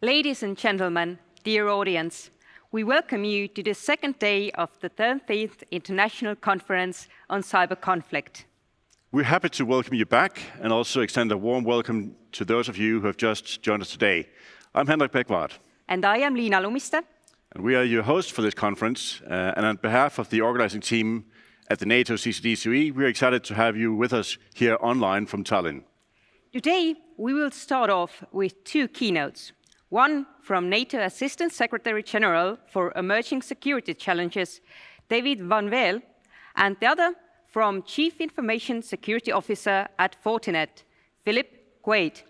Ladies and gentlemen, dear audience, we welcome you to the second day of the 13th International Conference on Cyber Conflict. We're happy to welcome you back and also extend a warm welcome to those of you who have just joined us today. I'm Henrik Beckvart. And I am Liina Lumiste. And we are your hosts for this conference. And on behalf of the organizing team at the NATO CCDCOE, we're excited to have you with us here online from Tallinn. Today, we will start off with two keynotes. One from NATO Assistant Secretary General for Emerging Security Challenges, David van Weel, and the other from Chief Information Security Officer at Fortinet, Philip Quade.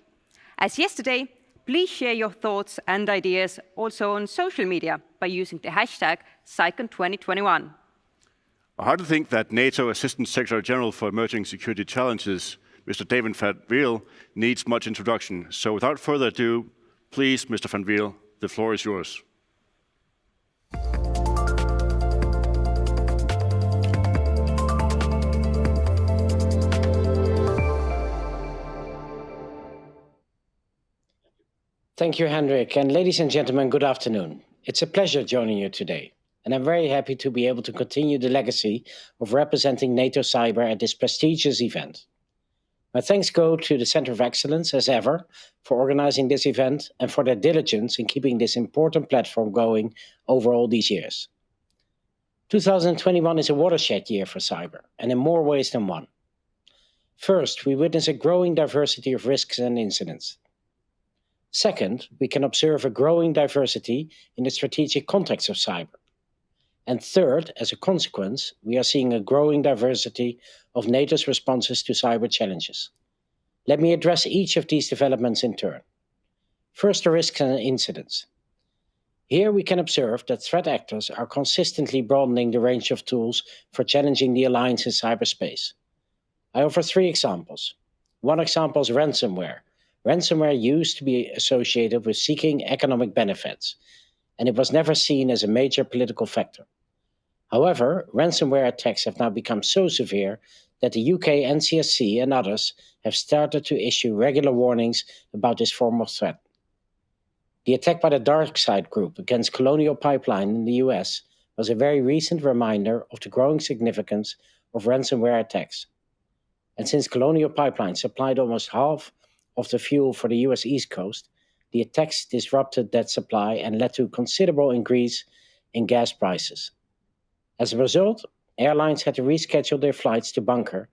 As yesterday, please share your thoughts and ideas also on social media by using the hashtag CyCon 2021. Hard to think that NATO Assistant Secretary General for Emerging Security Challenges, Mr. David van Weel, needs much introduction. So without further ado, please, Mr. van Weel, the floor is yours. Thank you, Henrik, and ladies and gentlemen, good afternoon. It's a pleasure joining you today, and I'm very happy to be able to continue the legacy of representing NATO Cyber at this prestigious event. My thanks go to the Center of Excellence, as ever, for organizing this event and for their diligence in keeping this important platform going over all these years. 2021 is a watershed year for cyber, and in more ways than one. First, we witness a growing diversity of risks and incidents. Second, we can observe a growing diversity in the strategic context of cyber. And third, as a consequence, we are seeing a growing diversity of NATO's responses to cyber challenges. Let me address each of these developments in turn. First, the risks and incidents. Here we can observe that threat actors are consistently broadening the range of tools for challenging the alliance in cyberspace. I offer three examples. One example is ransomware. Ransomware used to be associated with seeking economic benefits, and it was never seen as a major political factor. However, ransomware attacks have now become so severe that the UK NCSC and others have started to issue regular warnings about this form of threat. The attack by the DarkSide group against Colonial Pipeline in the US was a very recent reminder of the growing significance of ransomware attacks. And since Colonial Pipeline supplied almost half of the fuel for the US East Coast, the attacks disrupted that supply and led to a considerable increase in gas prices. As a result, airlines had to reschedule their flights to bunker,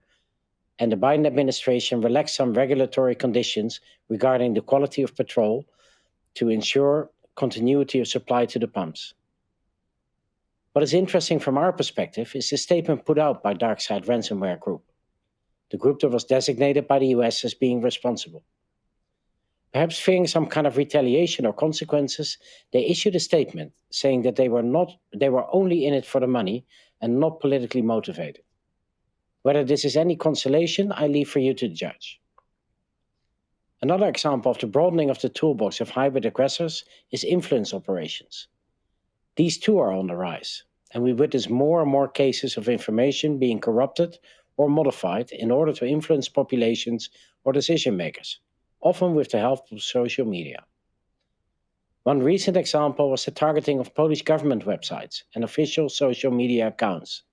and the Biden administration relaxed some regulatory conditions regarding the quality of petrol to ensure continuity of supply to the pumps. What is interesting from our perspective is the statement put out by DarkSide Ransomware Group, the group that was designated by the US as being responsible. Perhaps fearing some kind of retaliation or consequences, they issued a statement saying that they were only in it for the money and not politically motivated. Whether this is any consolation, I leave for you to judge. Another example of the broadening of the toolbox of hybrid aggressors is influence operations. These too are on the rise, and we witness more and more cases of information being corrupted or modified in order to influence populations or decision makers, often with the help of social media. One recent example was the targeting of Polish government websites and official social media accounts.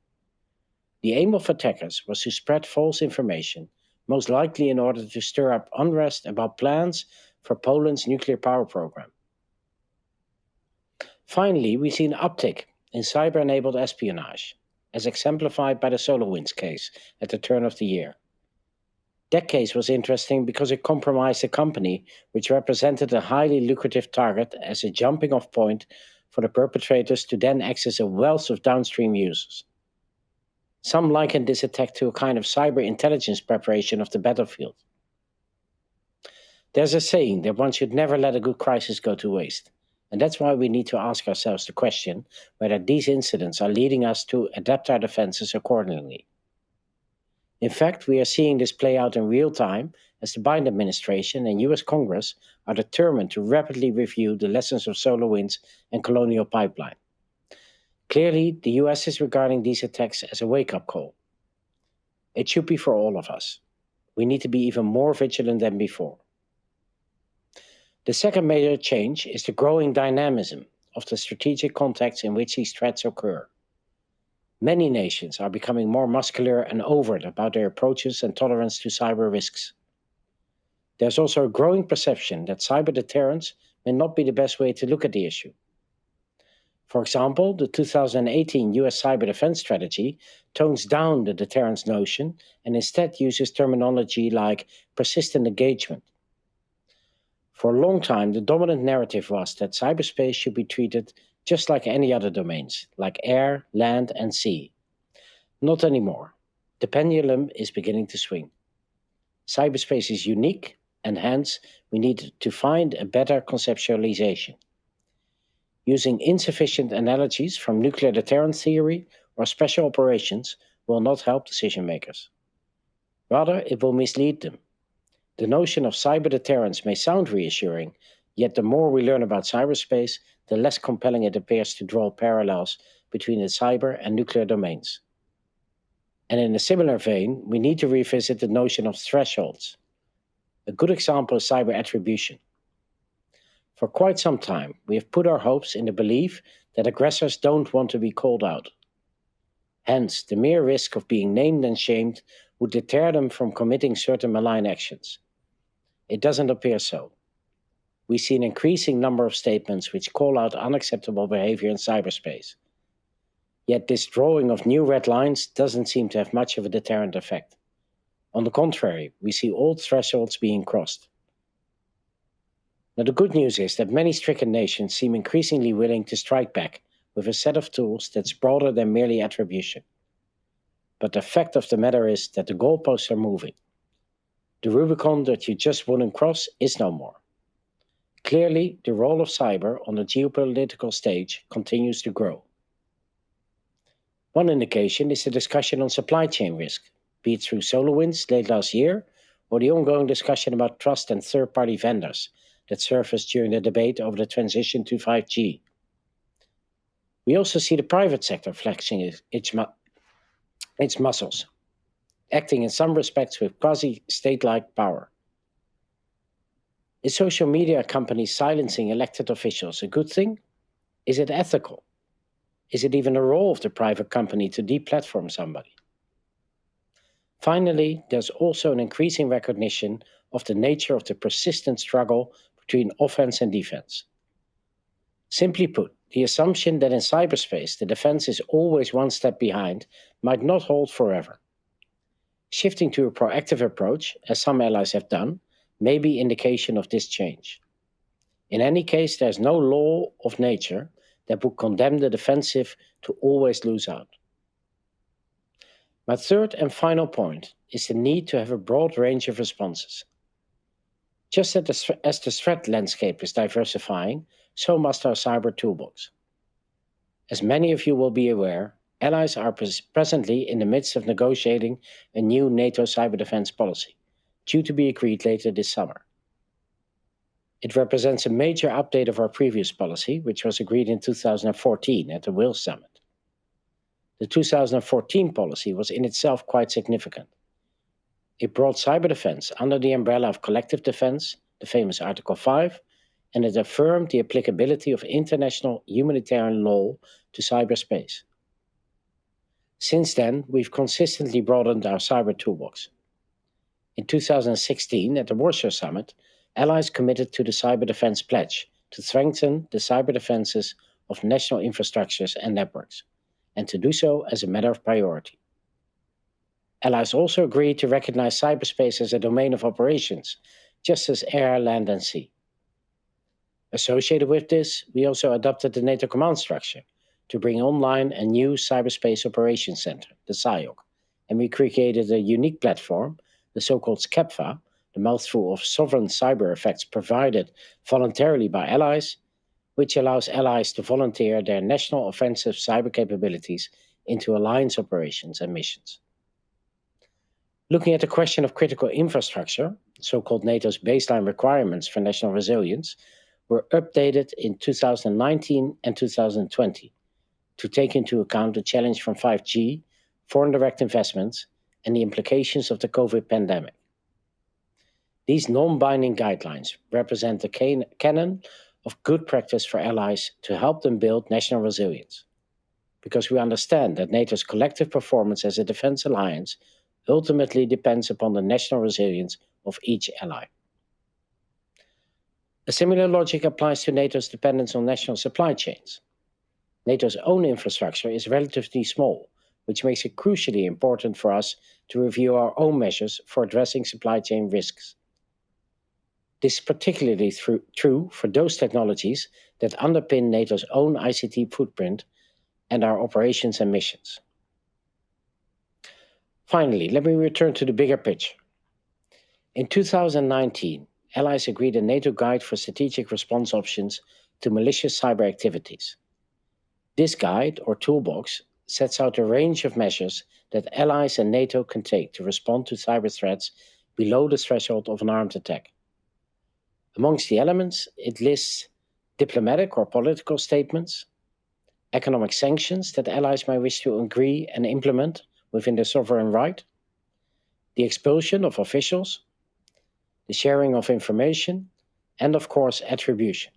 The aim of attackers was to spread false information, most likely in order to stir up unrest about plans for Poland's nuclear power program. Finally, we see an uptick in cyber-enabled espionage, as exemplified by the SolarWinds case at the turn of the year. That case was interesting because it compromised a company which represented a highly lucrative target as a jumping-off point for the perpetrators to then access a wealth of downstream users. Some likened this attack to a kind of cyber intelligence preparation of the battlefield. There's a saying that one should never let a good crisis go to waste, and that's why we need to ask ourselves the question whether these incidents are leading us to adapt our defenses accordingly. In fact, we are seeing this play out in real time as the Biden administration and US Congress are determined to rapidly review the lessons of SolarWinds and Colonial Pipeline. Clearly, the US is regarding these attacks as a wake-up call. It should be for all of us. We need to be even more vigilant than before. The second major change is the growing dynamism of the strategic contexts in which these threats occur. Many nations are becoming more muscular and overt about their approaches and tolerance to cyber risks. There's also a growing perception that cyber deterrence may not be the best way to look at the issue. For example, the 2018 US Cyber Defense Strategy tones down the deterrence notion and instead uses terminology like persistent engagement. For a long time, the dominant narrative was that cyberspace should be treated just like any other domains, like air, land, and sea. Not anymore. The pendulum is beginning to swing. Cyberspace is unique, and hence we need to find a better conceptualization. Using insufficient analogies from nuclear deterrence theory or special operations will not help decision makers. Rather, it will mislead them. The notion of cyber deterrence may sound reassuring, yet the more we learn about cyberspace, the less compelling it appears to draw parallels between the cyber and nuclear domains. And in a similar vein, we need to revisit the notion of thresholds. A good example is cyber attribution. For quite some time, we have put our hopes in the belief that aggressors don't want to be called out. Hence, the mere risk of being named and shamed would deter them from committing certain malign actions. It doesn't appear so. We see an increasing number of statements which call out unacceptable behavior in cyberspace. Yet this drawing of new red lines doesn't seem to have much of a deterrent effect. On the contrary, we see old thresholds being crossed. Now, the good news is that many stricken nations seem increasingly willing to strike back with a set of tools that's broader than merely attribution. But the fact of the matter is that the goalposts are moving. The Rubicon that you just wouldn't cross is no more. Clearly, the role of cyber on the geopolitical stage continues to grow. One indication is the discussion on supply chain risk, be it through SolarWinds late last year or the ongoing discussion about trust and third-party vendors that surfaced during the debate over the transition to 5G. We also see the private sector flexing its muscles, acting in some respects with quasi-state-like power. Is social media companies silencing elected officials a good thing? Is it ethical? Is it even a role of the private company to deplatform somebody? Finally, there's also an increasing recognition of the nature of the persistent struggle between offense and defense. Simply put, the assumption that in cyberspace the defense is always one step behind might not hold forever. Shifting to a proactive approach, as some allies have done, may be indication of this change. In any case, there's no law of nature that would condemn the defensive to always lose out. My third and final point is the need to have a broad range of responses. Just as the threat landscape is diversifying, so must our cyber toolbox. As many of you will be aware, allies are presently in the midst of negotiating a new NATO cyber defense policy, due to be agreed later this summer. It represents a major update of our previous policy, which was agreed in 2014 at the Weel summit. The 2014 policy was in itself quite significant. It brought cyber defense under the umbrella of collective defense, the famous Article 5, and it affirmed the applicability of international humanitarian law to cyberspace. Since then, we've consistently broadened our cyber toolbox. In 2016, at the Warsaw Summit, allies committed to the Cyber Defense Pledge to strengthen the cyber defenses of national infrastructures and networks, and to do so as a matter of priority. Allies also agreed to recognize cyberspace as a domain of operations, just as air, land, and sea. Associated with this, we also adopted the NATO command structure to bring online a new Cyberspace Operations Center, the CyOC, and we created a unique platform, the so-called SCAPFA, the mouthful of sovereign cyber effects provided voluntarily by allies, which allows allies to volunteer their national offensive cyber capabilities into alliance operations and missions. Looking at the question of critical infrastructure, so-called NATO's baseline requirements for national resilience, were updated in 2019 and 2020 to take into account the challenge from 5G, foreign direct investments, and the implications of the COVID pandemic. These non-binding guidelines represent the canon of good practice for allies to help them build national resilience, because we understand that NATO's collective performance as a defense alliance ultimately depends upon the national resilience of each ally. A similar logic applies to NATO's dependence on national supply chains. NATO's own infrastructure is relatively small, which makes it crucially important for us to review our own measures for addressing supply chain risks. This is particularly true for those technologies that underpin NATO's own ICT footprint and our operations and missions. Finally, let me return to the bigger picture. In 2019, allies agreed a NATO guide for strategic response options to malicious cyber activities. This guide, or toolbox, sets out a range of measures that allies and NATO can take to respond to cyber threats below the threshold of an armed attack. Amongst the elements, it lists diplomatic or political statements, economic sanctions that allies may wish to agree and implement within their sovereign right, the expulsion of officials, the sharing of information, and of course, attribution.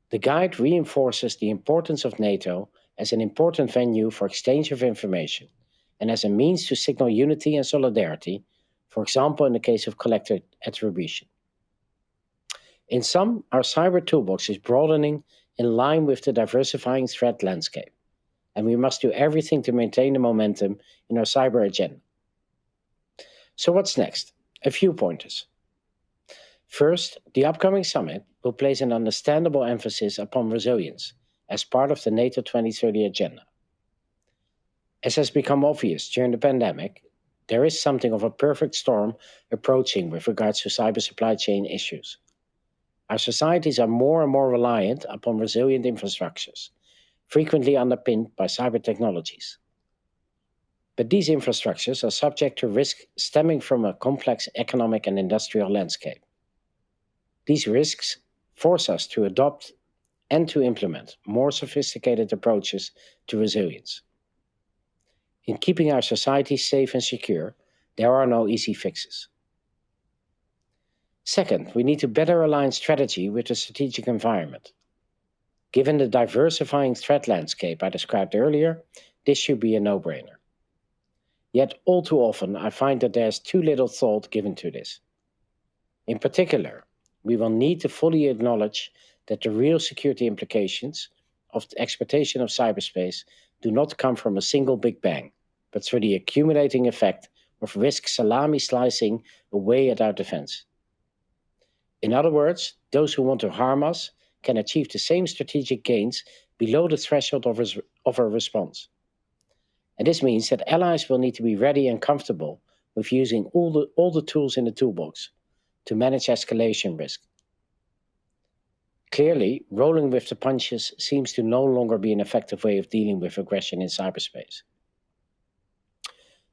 The guide reinforces the importance of NATO as an important venue for exchange of information and as a means to signal unity and solidarity, for example, in the case of collective attribution. In sum, our cyber toolbox is broadening in line with the diversifying threat landscape, and we must do everything to maintain the momentum in our cyber agenda. So what's next? A few pointers. First, the upcoming summit will place an understandable emphasis upon resilience as part of the NATO 2030 agenda. As has become obvious during the pandemic, there is something of a perfect storm approaching with regards to cyber supply chain issues. Our societies are more and more reliant upon resilient infrastructures, frequently underpinned by cyber technologies. But these infrastructures are subject to risk stemming from a complex economic and industrial landscape. These risks force us to adopt and to implement more sophisticated approaches to resilience. In keeping our societies safe and secure, there are no easy fixes. Second, we need to better align strategy with the strategic environment. Given the diversifying threat landscape I described earlier, this should be a no-brainer. Yet all too often I find that there is too little thought given to this. In particular, we will need to fully acknowledge that the real security implications of the exploitation of cyberspace do not come from a single big bang, but through the accumulating effect of risk salami slicing away at our defense. In other words, those who want to harm us can achieve the same strategic gains below the threshold of a response. And this means that allies will need to be ready and comfortable with using all the tools in the toolbox to manage escalation risk. Clearly, rolling with the punches seems to no longer be an effective way of dealing with aggression in cyberspace.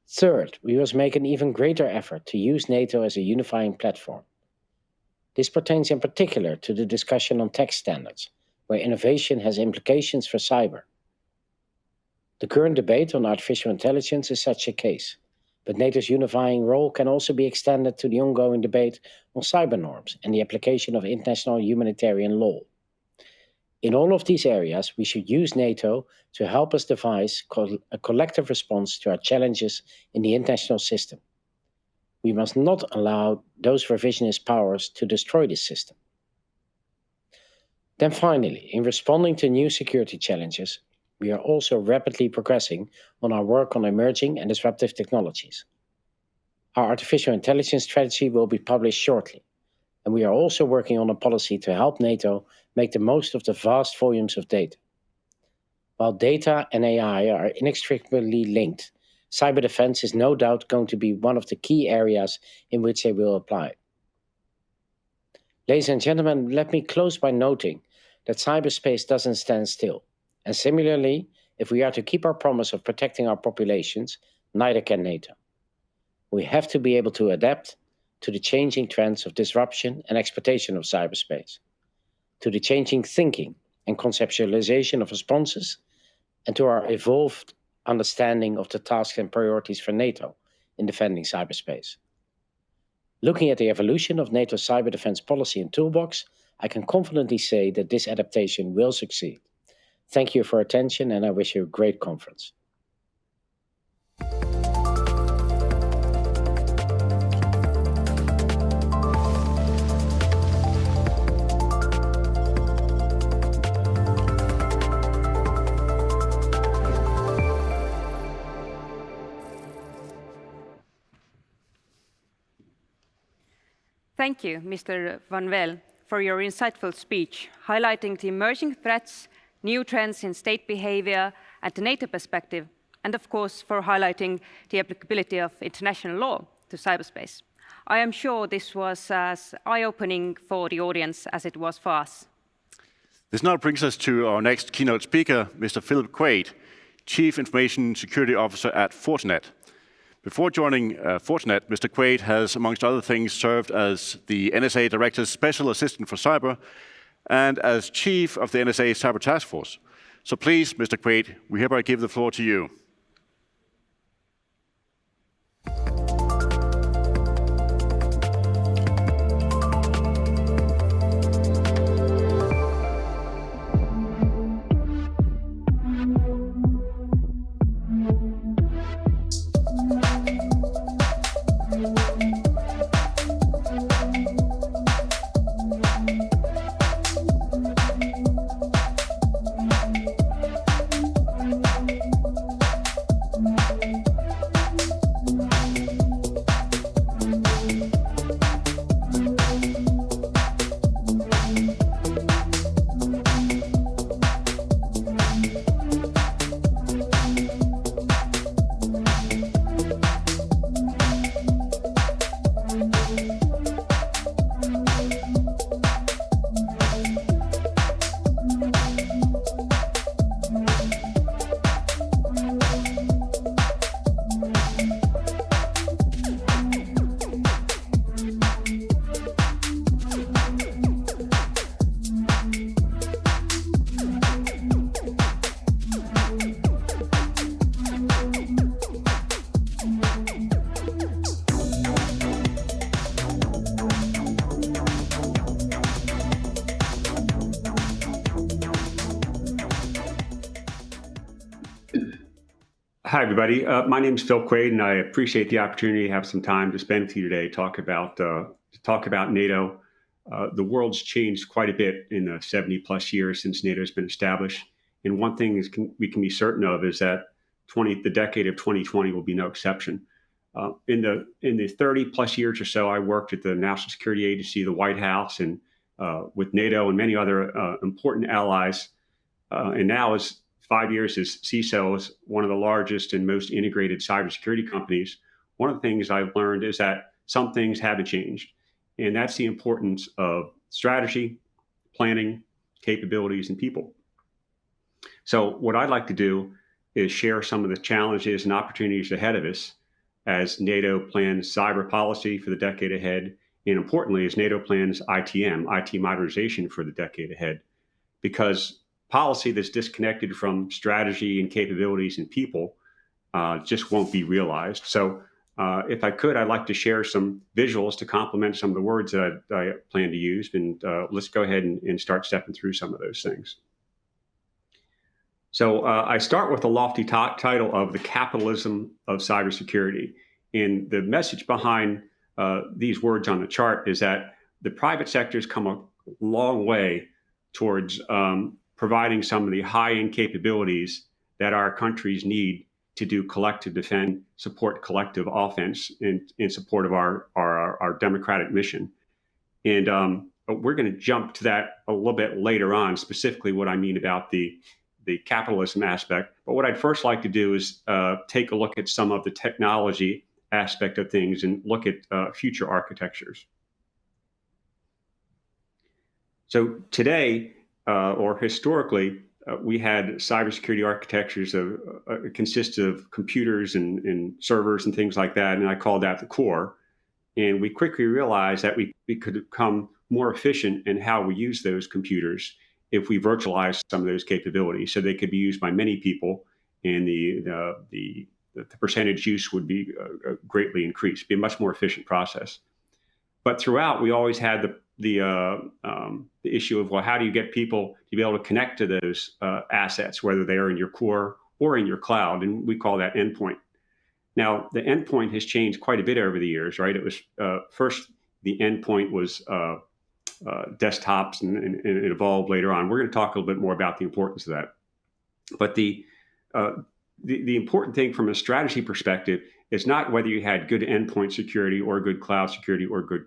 Third, we must make an even greater effort to use NATO as a unifying platform. This pertains in particular to the discussion on tech standards, where innovation has implications for cyber. The current debate on artificial intelligence is such a case, but NATO's unifying role can also be extended to the ongoing debate on cyber norms and the application of international humanitarian law. In all of these areas, we should use NATO to help us devise a collective response to our challenges in the international system. We must not allow those revisionist powers to destroy this system. Then finally, in responding to new security challenges, we are also rapidly progressing on our work on emerging and disruptive technologies. Our artificial intelligence strategy will be published shortly, and we are also working on a policy to help NATO make the most of the vast volumes of data. While data and AI are inextricably linked, cyber defense is no doubt going to be one of the key areas in which they will apply. Ladies and gentlemen, let me close by noting that cyberspace doesn't stand still. And similarly, if we are to keep our promise of protecting our populations, neither can NATO. We have to be able to adapt to the changing trends of disruption and exploitation of cyberspace, to the changing thinking and conceptualization of responses, and to our evolved understanding of the tasks and priorities for NATO in defending cyberspace. Looking at the evolution of NATO's cyber defense policy and toolbox, I can confidently say that this adaptation will succeed. Thank you for your attention, and I wish you a great conference. Thank you, Mr. Van Weel, for your insightful speech, highlighting the emerging threats, new trends in state behavior, and the NATO perspective, and of course, for highlighting the applicability of international law to cyberspace. I am sure this was as eye-opening for the audience as it was for us. This now brings us to our next keynote speaker, Mr. Philip Quade, Chief Information Security Officer at Fortinet. Before joining Fortinet, Mr. Quade has, amongst other things, served as the NSA Director's Special Assistant for Cyber and as Chief of the NSA Cyber Task Force. So please, Mr. Quade, we hereby give the floor to you. Hi, everybody. My name is Phil Quade, and I appreciate the opportunity to have some time to spend with you today to talk about NATO. The world's changed quite a bit in the 70-plus years since NATO has been established. And one thing we can be certain of is that the decade of 2020 will be no exception. In the 30-plus years or so, I worked at the National Security Agency, the White House, and with NATO and many other important allies. And now, as 5 years as CISO, as one of the largest and most integrated cybersecurity companies, one of the things I've learned is that some things haven't changed. And that's the importance of strategy, planning, capabilities, and people. So what I'd like to do is share some of the challenges and opportunities ahead of us as NATO plans cyber policy for the decade ahead, and importantly, as NATO plans ITM, IT modernization for the decade ahead. Because policy that's disconnected from strategy and capabilities and people just won't be realized. So if I could, I'd like to share some visuals to complement some of the words that I plan to use. And let's go ahead and start stepping through some of those things. So I start with the lofty title of The Capitalism of Cybersecurity. And the message behind these words on the chart is that the private sector has come a long way towards providing some of the high-end capabilities that our countries need to do collective defense, support collective offense in support of our democratic mission. And we're going to jump to that a little bit later on, specifically what I mean about the capitalism aspect. But what I'd first like to do is take a look at some of the technology aspect of things and look at future architectures. So today, or historically, we had cybersecurity architectures that consist of computers and servers and things like that, and I call that the core. And we quickly realized that we could become more efficient in how we use those computers if we virtualized some of those capabilities, so they could be used by many people, and the percentage use would be greatly increased, be a much more efficient process. But throughout, we always had the issue of, well, how do you get people to be able to connect to those assets, whether they are in your core or in your cloud? And we call that endpoint. Now, the endpoint has changed quite a bit over the years, right? It was first, the endpoint was desktops, and it evolved later on. We're going to talk a little bit more about the importance of that. But the important thing from a strategy perspective is not whether you had good endpoint security or good cloud security or good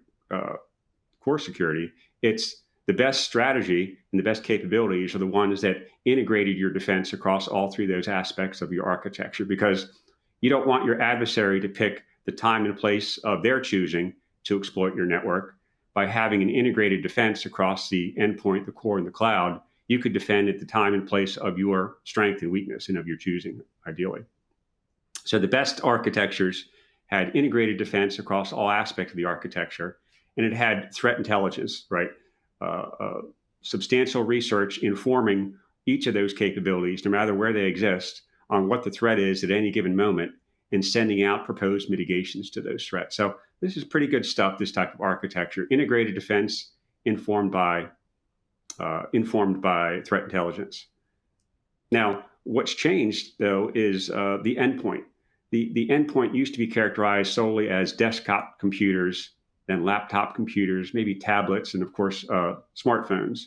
core security. It's the best strategy and the best capabilities are the ones that integrated your defense across all three of those aspects of your architecture, because you don't want your adversary to pick the time and place of their choosing to exploit your network. By having an integrated defense across the endpoint, the core, and the cloud, you could defend at the time and place of your strength and weakness and of your choosing, ideally. So the best architectures had integrated defense across all aspects of the architecture, and it had threat intelligence, right? Substantial research informing each of those capabilities, no matter where they exist, on what the threat is at any given moment, and sending out proposed mitigations to those threats. So this is pretty good stuff, this type of architecture. Integrated defense informed by threat intelligence. Now, what's changed, though, is the endpoint. The endpoint used to be characterized solely as desktop computers, then laptop computers, maybe tablets, and of course, smartphones.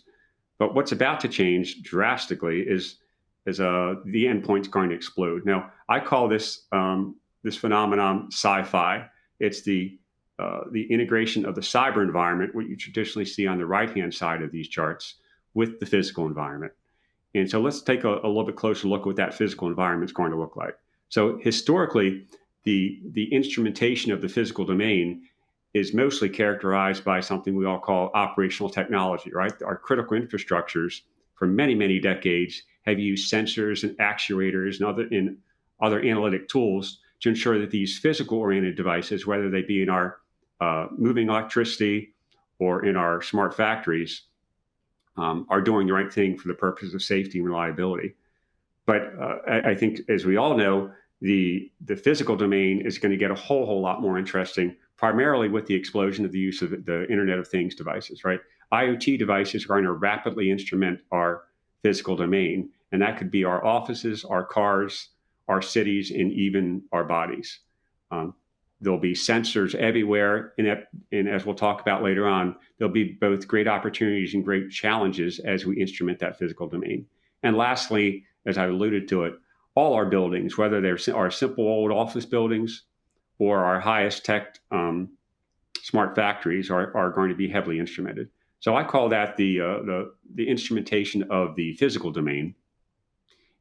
But what's about to change drastically is the endpoint's going to explode. Now, I call this phenomenon sci-fi. It's the integration of the cyber environment, what you traditionally see on the right-hand side of these charts, with the physical environment. And so let's take a little bit closer look at what that physical environment is going to look like. So historically, the instrumentation of the physical domain is mostly characterized by something we all call operational technology, right? Our critical infrastructures for many, many decades have used sensors and actuators and other analytic tools to ensure that these physical-oriented devices, whether they be in our moving electricity or in our smart factories, are doing the right thing for the purposes of safety and reliability. But I think, as we all know, the physical domain is going to get a whole lot more interesting, primarily with the explosion of the use of the Internet of Things devices, right? IoT devices are going to rapidly instrument our physical domain, and that could be our offices, our cars, our cities, and even our bodies. There'll be sensors everywhere, and as we'll talk about later on, there'll be both great opportunities and great challenges as we instrument that physical domain. And lastly, as I alluded to it, all our buildings, whether they're our simple old office buildings or our highest tech smart factories, are going to be heavily instrumented. So I call that the instrumentation of the physical domain.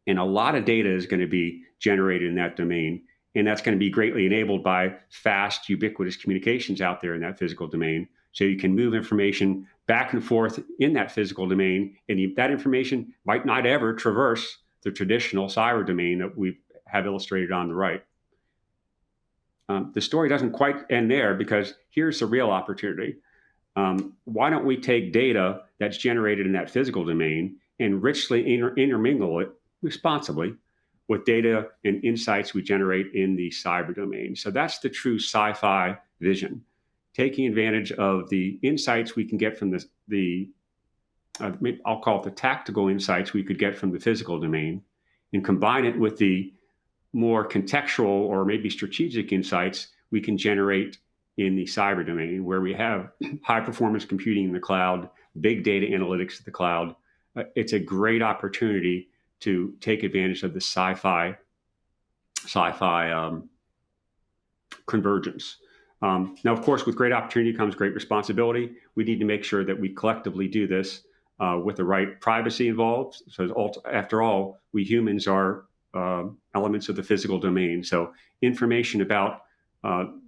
And a lot of data is going to be generated in that domain. And that's going to be greatly enabled by fast, ubiquitous communications out there in that physical domain. So you can move information back and forth in that physical domain. And that information might not ever traverse the traditional cyber domain that we have illustrated on the right. The story doesn't quite end there, because here's the real opportunity. Why don't we take data that's generated in that physical domain and richly intermingle it responsibly with data and insights we generate in the cyber domain? So that's the true sci-fi vision, taking advantage of the insights we can get from I'll call it the tactical insights we could get from the physical domain, and combine it with the more contextual or maybe strategic insights we can generate in the cyber domain, where we have high performance computing in the cloud, big data analytics in the cloud. It's a great opportunity to take advantage of the sci-fi convergence. Now, of course, with great opportunity comes great responsibility. We need to make sure that we collectively do this with the right privacy involved. So after all, we humans are elements of the physical domain. So information about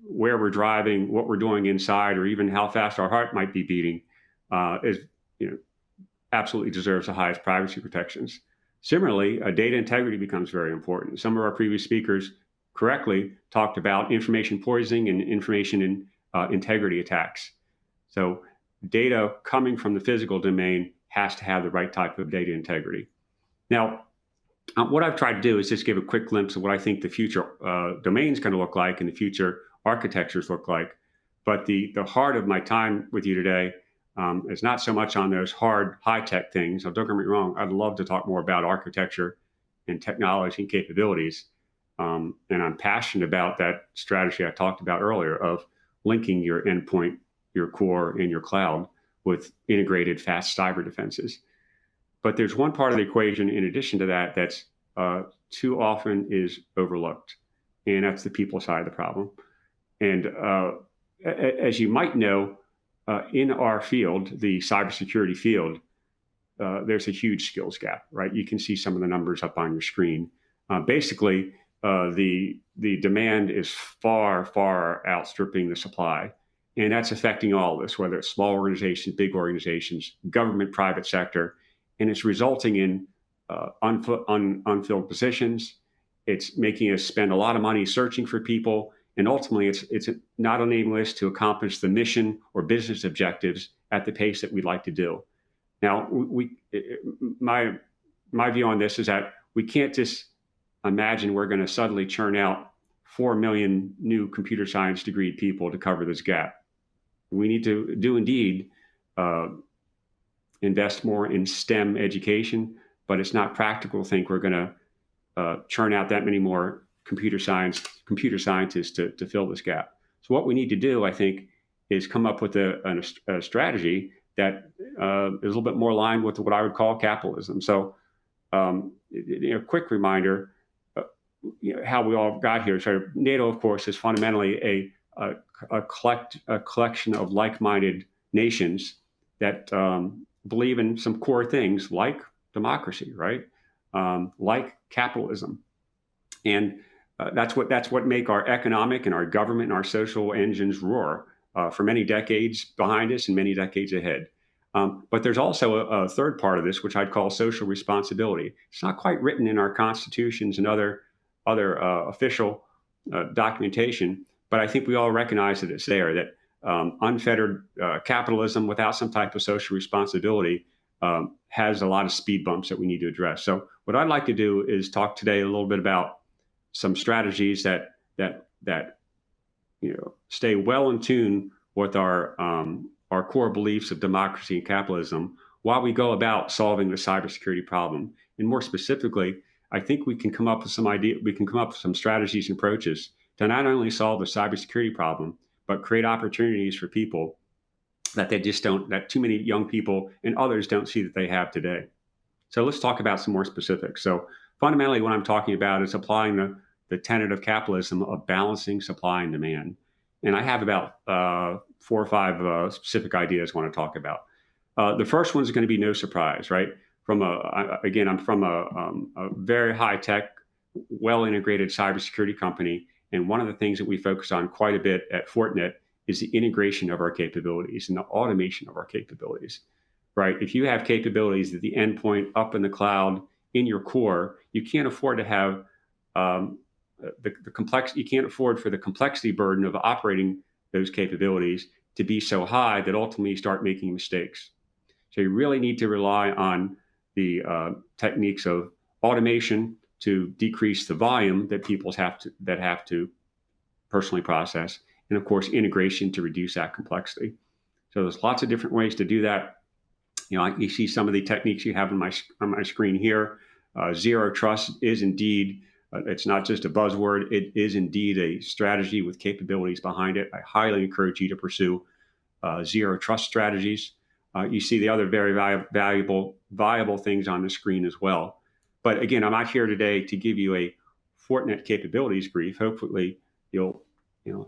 where we're driving, what we're doing inside, or even how fast our heart might be beating absolutely deserves the highest privacy protections. Similarly, data integrity becomes very important. Some of our previous speakers correctly talked about information poisoning and information integrity attacks. So data coming from the physical domain has to have the right type of data integrity. Now, what I've tried to do is just give a quick glimpse of what I think the future domain is going to look like and the future architectures look like. But the heart of my time with you today is not so much on those hard high-tech things. Now, don't get me wrong, I'd love to talk more about architecture and technology and capabilities. And I'm passionate about that strategy I talked about earlier of linking your endpoint, your core, and your cloud with integrated fast cyber defenses. But there's one part of the equation in addition to that that's too often is overlooked, and that's the people side of the problem. And as you might know, in our field, the cybersecurity field, there's a huge skills gap, right? You can see some of the numbers up on your screen. Basically, the demand is far, far outstripping the supply. And that's affecting all of us, whether it's small organizations, big organizations, government, private sector. And it's resulting in unfilled positions. It's making us spend a lot of money searching for people. And ultimately, it's not enabling us to accomplish the mission or business objectives at the pace that we'd like to do. Now, my view on this is that we can't just imagine we're going to suddenly churn out 4 million new computer science degree people to cover this gap. We need to indeed invest more in STEM education, but it's not practical to think we're going to churn out that many more computer scientists to fill this gap. So what we need to do, I think, is come up with a strategy that is a little bit more aligned with what I would call capitalism. So, quick reminder, how we all got here. So NATO, of course, is fundamentally a collection of like-minded nations that believe in some core things like democracy, right? Like capitalism, and that's what make our economic and our government and our social engines roar for many decades behind us and many decades ahead. But there's also a third part of this, which I'd call social responsibility. It's not quite written in our constitutions and other official documentation, but I think we all recognize that it's there, that unfettered capitalism without some type of social responsibility has a lot of speed bumps that we need to address. So what I'd like to do is talk today a little bit about some strategies that stay well in tune with our core beliefs of democracy and capitalism while we go about solving the cybersecurity problem. And more specifically, I think we can come up with some strategies and approaches to not only solve the cybersecurity problem, but create opportunities for people that that too many young people and others don't see that they have today. So let's talk about some more specifics. So fundamentally, what I'm talking about is applying the tenet of capitalism of balancing supply and demand. And I have about 4 or 5 specific ideas I want to talk about. The first one is going to be no surprise, right? I'm from a very high-tech, well-integrated cybersecurity company. And one of the things that we focus on quite a bit at Fortinet is the integration of our capabilities and the automation of our capabilities, right? If you have capabilities at the endpoint, up in the cloud, in your core, you can't afford to have you can't afford for the complexity burden of operating those capabilities to be so high that ultimately you start making mistakes. So you really need to rely on the techniques of automation to decrease the volume that people have to personally process, and of course integration to reduce that complexity. So there's lots of different ways to do that. You see some of the techniques you have on my screen here. Zero trust is indeed, it's not just a buzzword, it is indeed a strategy with capabilities behind it. I highly encourage you to pursue zero trust strategies. You see the other very viable things on the screen as well. But again, I'm not here today to give you a Fortinet capabilities brief. Hopefully you'll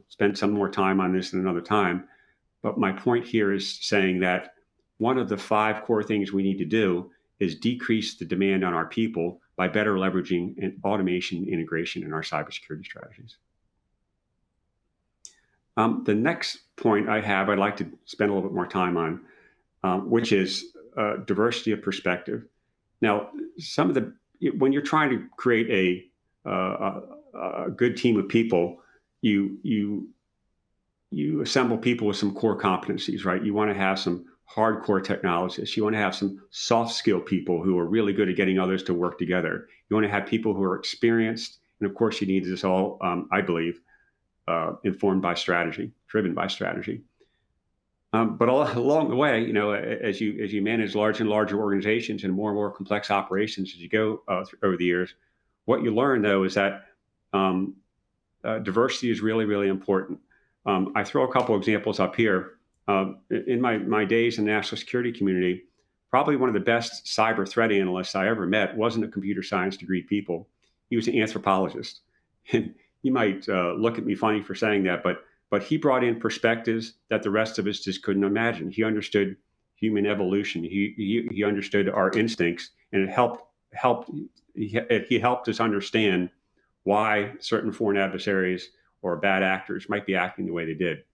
spend some more time on this at another time. But my point here is saying that one of the 5 core things we need to do is decrease the demand on our people by better leveraging and automation integration in our cybersecurity strategies. The next point I'd like to spend a little bit more time on, which is diversity of perspective. Now, when you're trying to create a good team of people, you assemble people with some core competencies, right? You want to have some hardcore technologists. You want to have some soft skill people who are really good at getting others to work together. You want to have people who are experienced. And of course, you need this all, I believe, informed by strategy. driven by strategy. But along the way, as you manage larger and larger organizations and more complex operations as you go over the years, what you learn though is that diversity is really, really important. I throw a couple examples up here. In my days in the national security community, probably one of the best cyber threat analysts I ever met wasn't a computer science degree people. He was an anthropologist. And you might look at me funny for saying that, but he brought in perspectives that the rest of us just couldn't imagine. He understood human evolution. He understood our instincts, and he helped us understand why certain foreign adversaries or bad actors might be acting the way they did.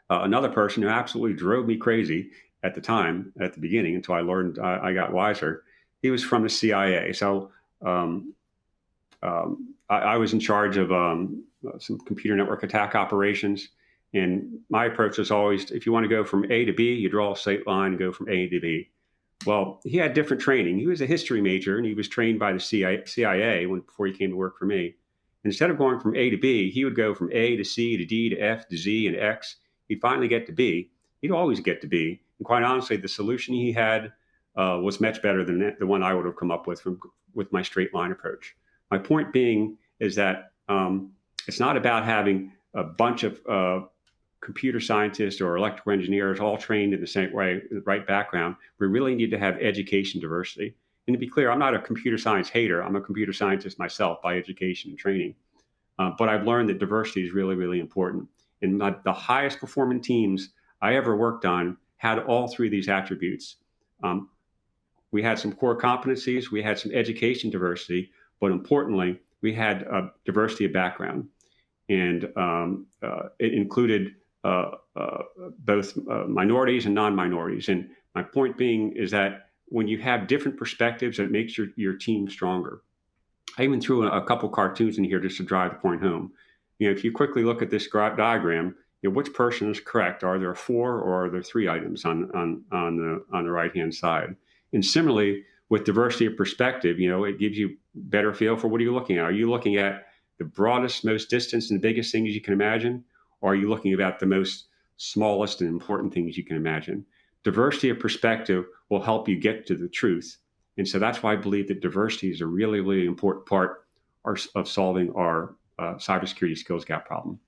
Another person who absolutely drove me crazy at the time, at the beginning, until I learned, I got wiser, he was from the CIA. So I was in charge of some computer network attack operations. And my approach was always, if you want to go from A to B, you draw a straight line and go from A to B. Well, he had different training. He was a history major, and he was trained by the CIA before he came to work for me. Instead of going from A to B, he would go from A to C to D to F to Z and X. He'd finally get to B. He'd always get to B. And quite honestly, the solution he had was much better than the one I would have come up with my straight line approach. My point being is that it's not about having a bunch of computer scientists or electrical engineers all trained in the same way, the right background. We really need to have education diversity. And to be clear, I'm not a computer science hater. I'm a computer scientist myself by education and training. But I've learned that diversity is really, really important. And the highest performing teams I ever worked on had all three of these attributes. We had some core competencies, we had some education diversity, but importantly, we had diversity of background. And it included both minorities and non-minorities. And my point being is that when you have different perspectives, it makes your team stronger. I even threw a couple cartoons in here just to drive the point home. If you quickly look at this diagram, which person is correct? Are there 4 or are there 3 items on the right-hand side? And similarly, with diversity of perspective, it gives you better feel for what are you looking at? Are you looking at the broadest, most distance, and the biggest things you can imagine? Or are you looking at the most smallest and important things you can imagine? Diversity of perspective will help you get to the truth. And so that's why I believe that diversity is a really, really important part of solving our cybersecurity skills gap problem.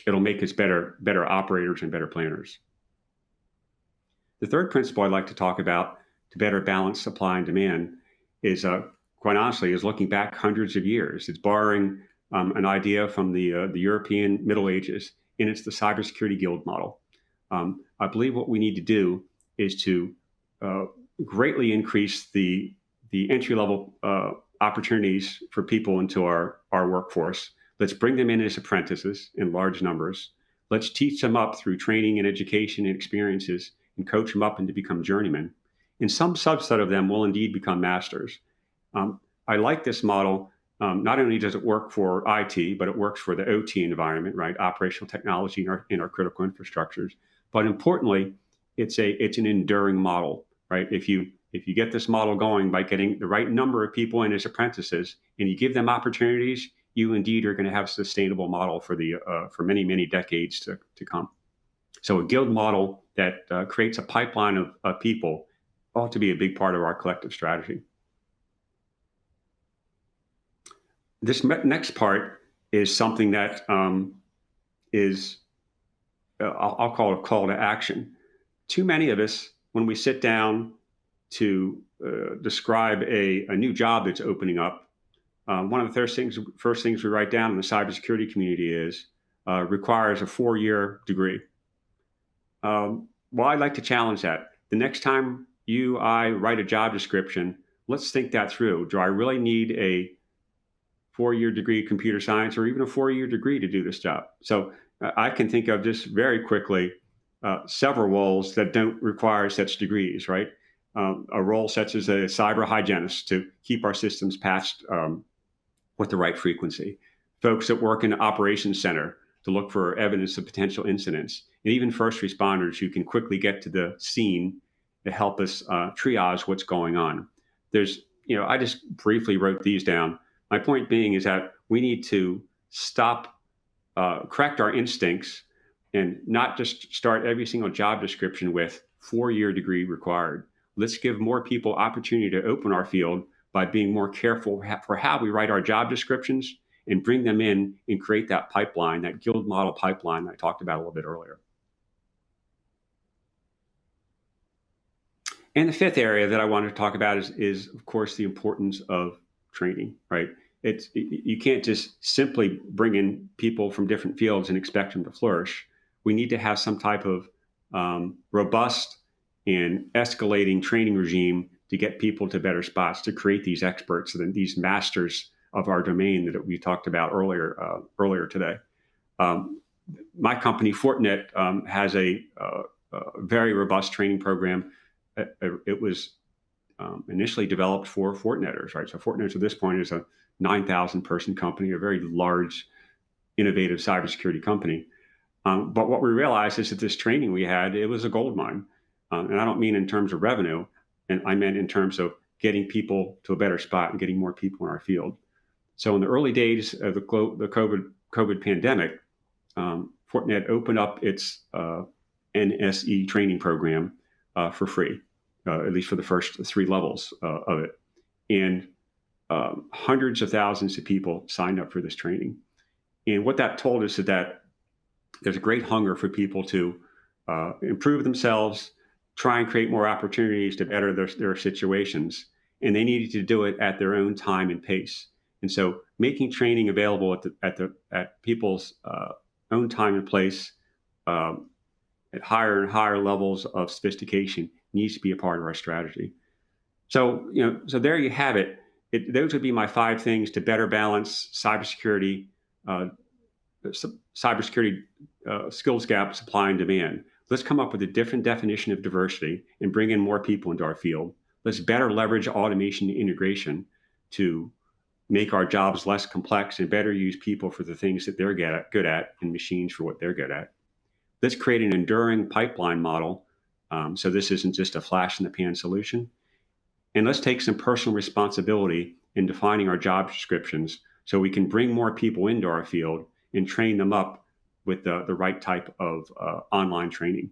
It'll make us better operators and better planners. The third principle I'd like to talk about to better balance supply and demand is, quite honestly, is looking back hundreds of years. It's borrowing an idea from the European Middle Ages, and it's the cybersecurity guild model. I believe what we need to do is to greatly increase the entry-level opportunities for people into our workforce. Let's bring them in as apprentices in large numbers. Let's teach them up through training and education and experiences and coach them up and to become journeymen. And some subset of them will indeed become masters. I like this model. Not only does it work for IT, but it works for the OT environment, right? Operational technology in our critical infrastructures. But importantly, it's an enduring model, right? If you get this model going by getting the right number of people in as apprentices and you give them opportunities, you indeed are going to have a sustainable model for many, many decades to come. So a guild model that creates a pipeline of people ought to be a big part of our collective strategy. This next part is something that is, I'll call it a call to action. Too many of us, when we sit down to describe a new job that's opening up, one of the first things we write down in the cybersecurity community is requires a 4-year degree. Well, I'd like to challenge that. The next time I write a job description, let's think that through. Do I really need a 4-year degree in computer science or even a 4-year degree to do this job? So I can think of just very quickly several roles that don't require such degrees, right? A role such as a cyber hygienist to keep our systems patched with the right frequency. Folks that work in the operations center to look for evidence of potential incidents, and even first responders who can quickly get to the scene to help us triage what's going on. I just briefly wrote these down. My point being is that we need to stop, correct our instincts and not just start every single job description with 4-year degree required. Let's give more people opportunity to open our field by being more careful for how we write our job descriptions and bring them in and create that pipeline, that guild model pipeline that I talked about a little bit earlier. And the fifth area that I wanted to talk about is of course, the importance of training, right? You can't just simply bring in people from different fields and expect them to flourish. We need to have some type of robust and escalating training regime to get people to better spots, to create these experts and these masters of our domain that we talked about earlier today. My company, Fortinet, has a very robust training program. It was initially developed for Fortineters, right? So Fortinet at this point is a 9,000 person company, a very large, innovative cybersecurity company. But what we realized is that this training we had, it was a gold mine. And I don't mean in terms of revenue, and I meant in terms of getting people to a better spot and getting more people in our field. So in the early days of the COVID pandemic, Fortinet opened up its NSE training program for free, at least for the first 3 levels of it. And hundreds of thousands of people signed up for this training. And what that told us is that there's a great hunger for people to improve themselves, try and create more opportunities to better their situations. And they needed to do it at their own time and pace. And so making training available at people's own time and place at higher and higher levels of sophistication needs to be a part of our strategy. So, so there you have it. Those would be my 5 things to better balance cybersecurity skills gap, supply and demand. Let's come up with a different definition of diversity and bring in more people into our field. Let's better leverage automation and integration to make our jobs less complex and better use people for the things that they're good at and machines for what they're good at. Let's create an enduring pipeline model. So this isn't just a flash in the pan solution. And let's take some personal responsibility in defining our job descriptions so we can bring more people into our field and train them up with the right type of online training.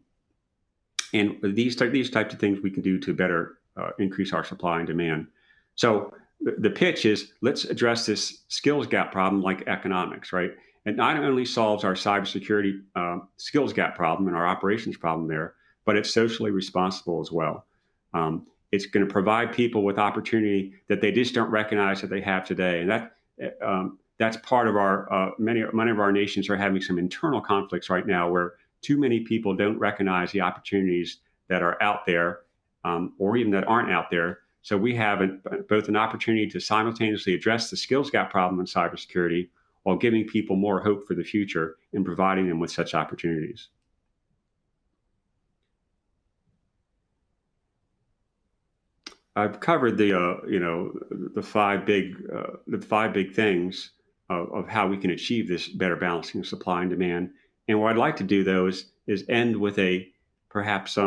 And these types of things we can do to better increase our supply and demand. So the pitch is, let's address this skills gap problem like economics, right? It not only solves our cybersecurity skills gap problem and our operations problem there, but it's socially responsible as well. It's going to provide people with opportunity that they just don't recognize that they have today. And that's part of our, many of our nations are having some internal conflicts right now where too many people don't recognize the opportunities that are out there or even that aren't out there. So we have both an opportunity to simultaneously address the skills gap problem in cybersecurity while giving people more hope for the future and providing them with such opportunities. I've covered the five big things of how we can achieve this better balancing of supply and demand. And what I'd like to do, though, is end with a perhaps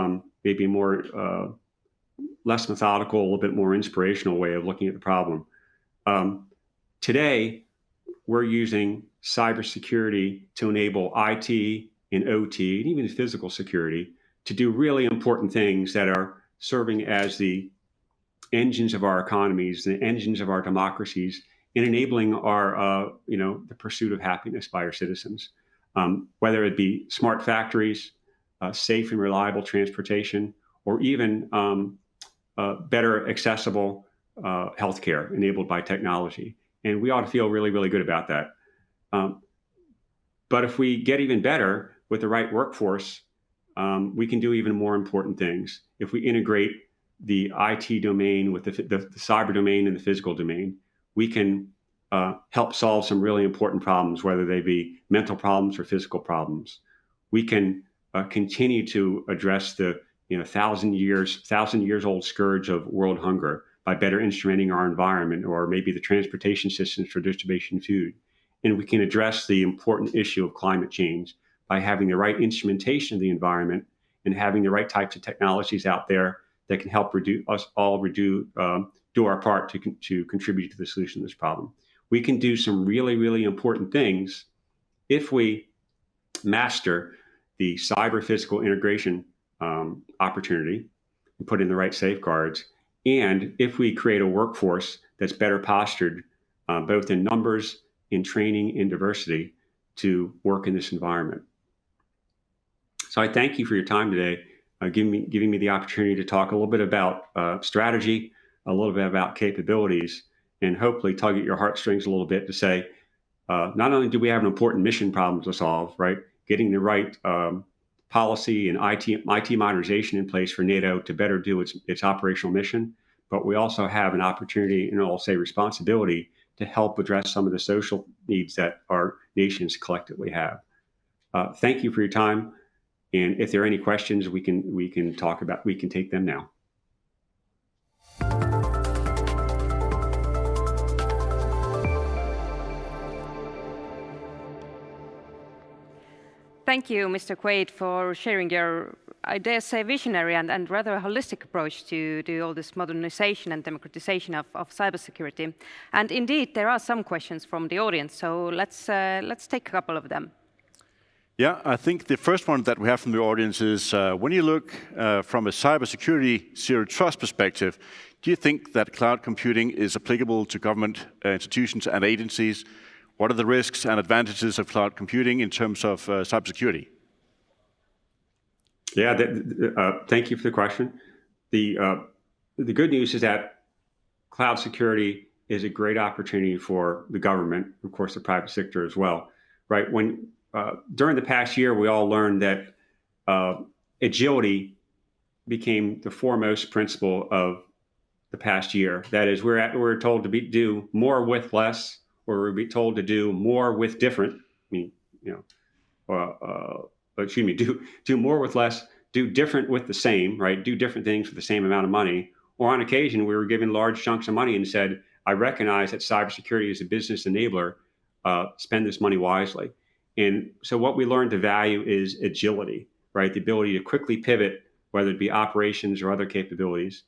maybe more less methodical, a little bit more inspirational way of looking at the problem. Today, we're using cybersecurity to enable IT and OT and even physical security to do really important things that are serving as the engines of our economies, the engines of our democracies, in enabling our, the pursuit of happiness by our citizens. Whether it be smart factories, safe and reliable transportation, or even better accessible healthcare enabled by technology. And we ought to feel really, really good about that. But if we get even better with the right workforce, we can do even more important things. If we integrate the IT domain with the cyber domain and the physical domain, we can help solve some really important problems, whether they be mental problems or physical problems. We can continue to address the 1,000 years old scourge of world hunger by better instrumenting our environment, or maybe the transportation systems for distribution of food. And we can address the important issue of climate change by having the right instrumentation of the environment and having the right types of technologies out there that can help do our part to contribute to the solution of this problem. We can do some really, really important things if we master the cyber-physical integration opportunity and put in the right safeguards, and if we create a workforce that's better postured, both in numbers, in training, in diversity, to work in this environment. So I thank you for your time today, giving me the opportunity to talk a little bit about strategy, a little bit about capabilities, and hopefully tug at your heartstrings a little bit to say, not only do we have an important mission problem to solve, right? Getting the right policy and IT modernization in place for NATO to better do its operational mission, but we also have an opportunity, and I'll say responsibility, to help address some of the social needs that our nations collectively have. Thank you for your time, and if there are any questions, we can talk about. We can take them now. Thank you, Mr. Quade, for sharing your, I dare say, visionary and rather holistic approach to all this modernization and democratization of cybersecurity. And indeed, there are some questions from the audience, so let's take a couple of them. Yeah, I think the first one that we have from the audience is, when you look from a cybersecurity zero trust perspective, do you think that cloud computing is applicable to government institutions and agencies? What are the risks and advantages of cloud computing in terms of cybersecurity? Yeah, thank you for the question. The good news is that cloud security is a great opportunity for the government, of course, the private sector as well. Right? When during the past year, we all learned that agility became the foremost principle of the past year. That is, we're told to do more with less, or we're be told to do more with different. I mean, do more with less, do different with the same, right? Do different things with the same amount of money. Or on occasion, we were given large chunks of money and said, I recognize that cybersecurity is a business enabler, spend this money wisely. And so what we learned to value is agility, right? The ability to quickly pivot, whether it be operations or other capabilities.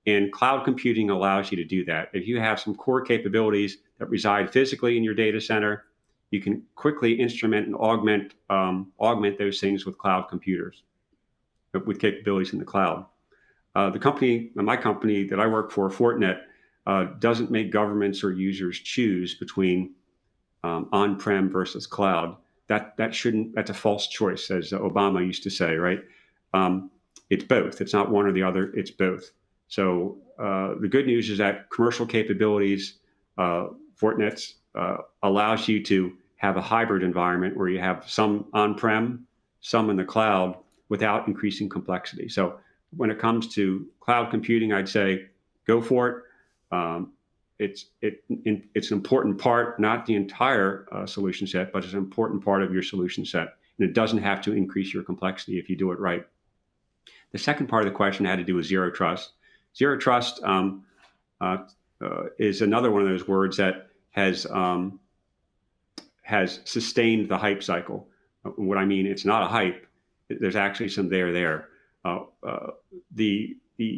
And cloud computing allows you to do that. If you have some core capabilities that reside physically in your data center, you can quickly instrument and augment those things with cloud computers, with capabilities in the cloud. My company that I work for, Fortinet, doesn't make governments or users choose between on-prem versus cloud. That's a false choice, as Obama used to say, right? It's both. It's not one or the other. It's both. So the good news is that commercial capabilities, Fortinet allows you to have a hybrid environment where you have some on-prem, some in the cloud, without increasing complexity. So when it comes to cloud computing, I'd say go for it. It's an important part, not the entire solution set, but it's an important part of your solution set. And it doesn't have to increase your complexity if you do it right. The second part of the question had to do with zero trust. Zero trust is another one of those words that has sustained the hype cycle. What I mean, it's not a hype. There's actually some there. The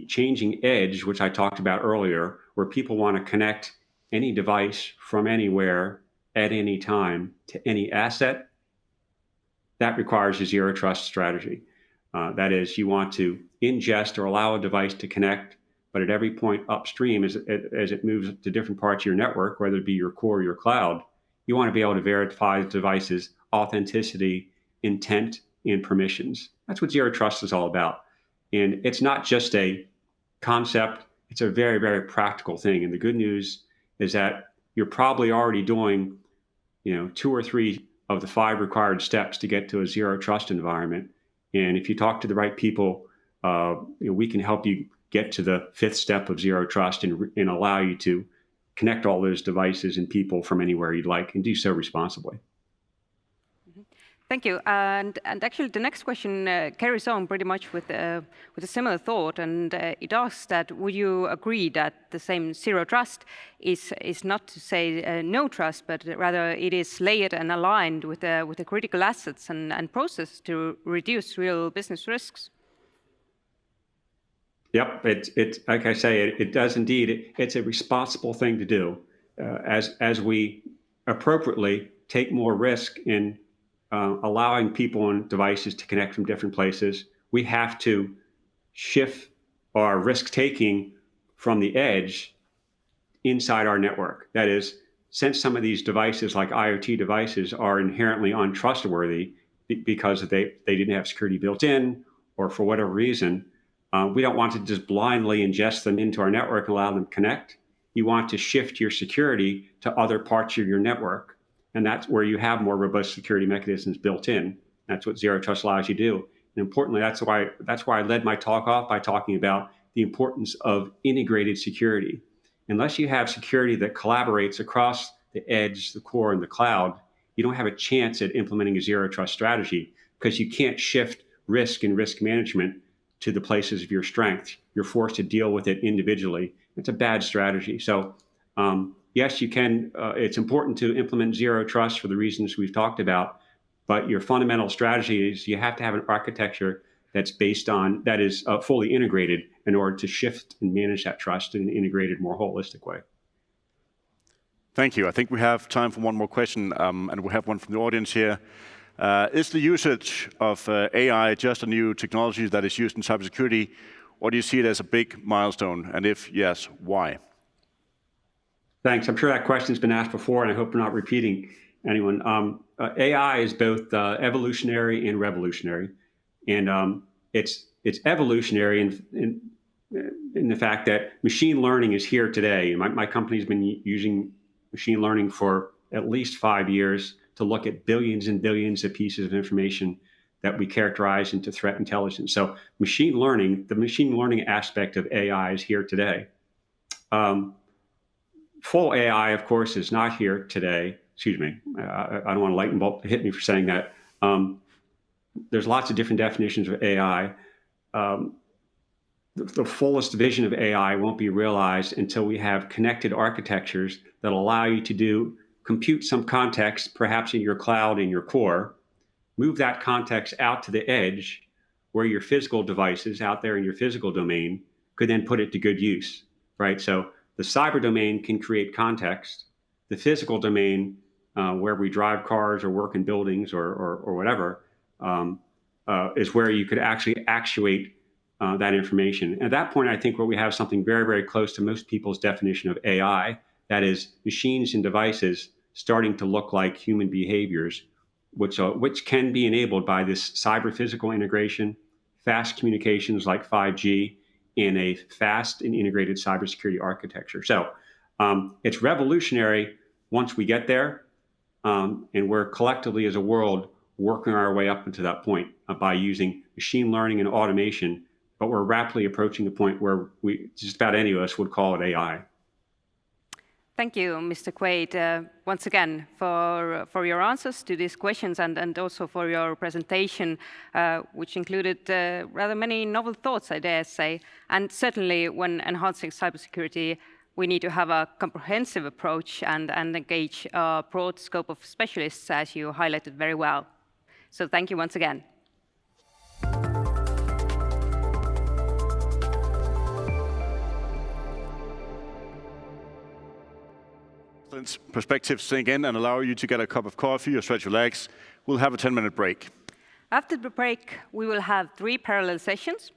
changing edge, which I talked about earlier, where people want to connect any device from anywhere at any time to any asset, that requires a zero trust strategy. That is, you want to ingest or allow a device to connect, but at every point upstream, as it moves to different parts of your network, whether it be your core or your cloud, you want to be able to verify the device's authenticity, intent, and permissions. That's what zero trust is all about. And it's not just a concept, it's a very, very practical thing. And the good news is that you're probably already doing, 2 or 3 of the 5 required steps to get to a zero trust environment. And if you talk to the right people, we can help you get to the 5th step of zero trust and allow you to connect all those devices and people from anywhere you'd like, and do so responsibly. Thank you. And actually, the next question carries on pretty much with a similar thought, and it asks that would you agree that the same zero trust is not to say no trust, but rather it is layered and aligned with the critical assets and process to reduce real business risks? Yep, it's like I say, it does indeed. It's a responsible thing to do as we appropriately take more risk in allowing people and devices to connect from different places. We have to shift our risk-taking from the edge inside our network. That is, since some of these devices, like IoT devices, are inherently untrustworthy because they didn't have security built in, or for whatever reason, we don't want to just blindly ingest them into our network and allow them to connect. You want to shift your security to other parts of your network. And that's where you have more robust security mechanisms built in. That's what Zero Trust allows you to do. And importantly, that's why I led my talk off by talking about the importance of integrated security. Unless you have security that collaborates across the edge, the core, and the cloud, you don't have a chance at implementing a Zero Trust strategy, because you can't shift risk and risk management to the places of your strength. You're forced to deal with it individually. It's a bad strategy. So yes, you can. It's important to implement Zero Trust for the reasons we've talked about, but your fundamental strategy is you have to have an architecture that's based on, that is fully integrated in order to shift and manage that trust in an integrated, more holistic way. Thank you. I think we have time for one more question, and we have one from the audience here. Is the usage of AI just a new technology that is used in cybersecurity, or do you see it as a big milestone? And if yes, why? Thanks. I'm sure that question's been asked before, and I hope we're not repeating anyone. AI is both evolutionary and revolutionary, and it's evolutionary in the fact that machine learning is here today. My company's been using machine learning for at least 5 years to look at billions and billions of pieces of information that we characterize into threat intelligence. So machine learning, the machine learning aspect of AI is here today. Full AI, of course, is not here today. Excuse me, I don't want a lightning bolt to hit me for saying that. There's lots of different definitions of AI. The fullest vision of AI won't be realized until we have connected architectures that allow you to compute some context, perhaps in your cloud, in your core, move that context out to the edge where your physical devices out there in your physical domain could then put it to good use, right? So the cyber domain can create context. The physical domain, where we drive cars or work in buildings or whatever, is where you could actually actuate that information. At that point, I think where we have something very, very close to most people's definition of AI, that is machines and devices starting to look like human behaviors, which can be enabled by this cyber-physical integration, fast communications like 5G, in a fast and integrated cybersecurity architecture. So it's revolutionary once we get there, and we're collectively as a world working our way up into that point by using machine learning and automation, but we're rapidly approaching the point where just about any of us would call it AI. Thank you, Mr. Quade, once again for your answers to these questions and also for your presentation, which included rather many novel thoughts, I dare say. And certainly when enhancing cybersecurity, we need to have a comprehensive approach and engage a broad scope of specialists, as you highlighted very well. So thank you once again. Perspectives sink in and allow you to get a cup of coffee or stretch your legs. We'll have a 10-minute break. After the break, we will have 3 parallel sessions.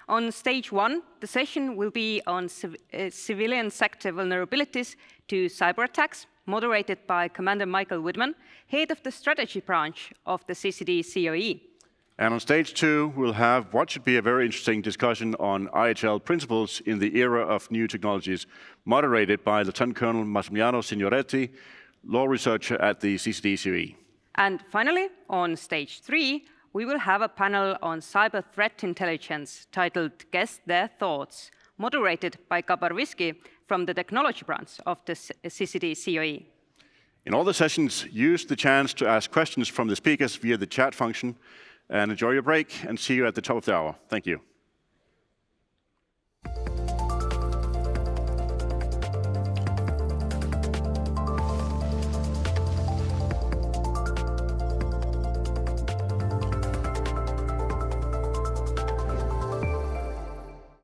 On stage 1, the session will be on civilian sector vulnerabilities to cyber attacks, moderated by Commander Michael Woodman, head of the strategy branch of the CCDCOE. And on stage 2, we'll have what should be a very interesting discussion on IHL principles in the era of new technologies, moderated by Lieutenant Colonel Massimiliano Signoretti, law researcher at the CCDCOE. And finally, on stage 3, we will have a panel on cyber threat intelligence titled Guess Their Thoughts, moderated by Gabar Viski from the technology branch of the CCDCOE. In all the sessions, use the chance to ask questions from the speakers via the chat function, and enjoy your break, and see you at the top of the hour. Thank you.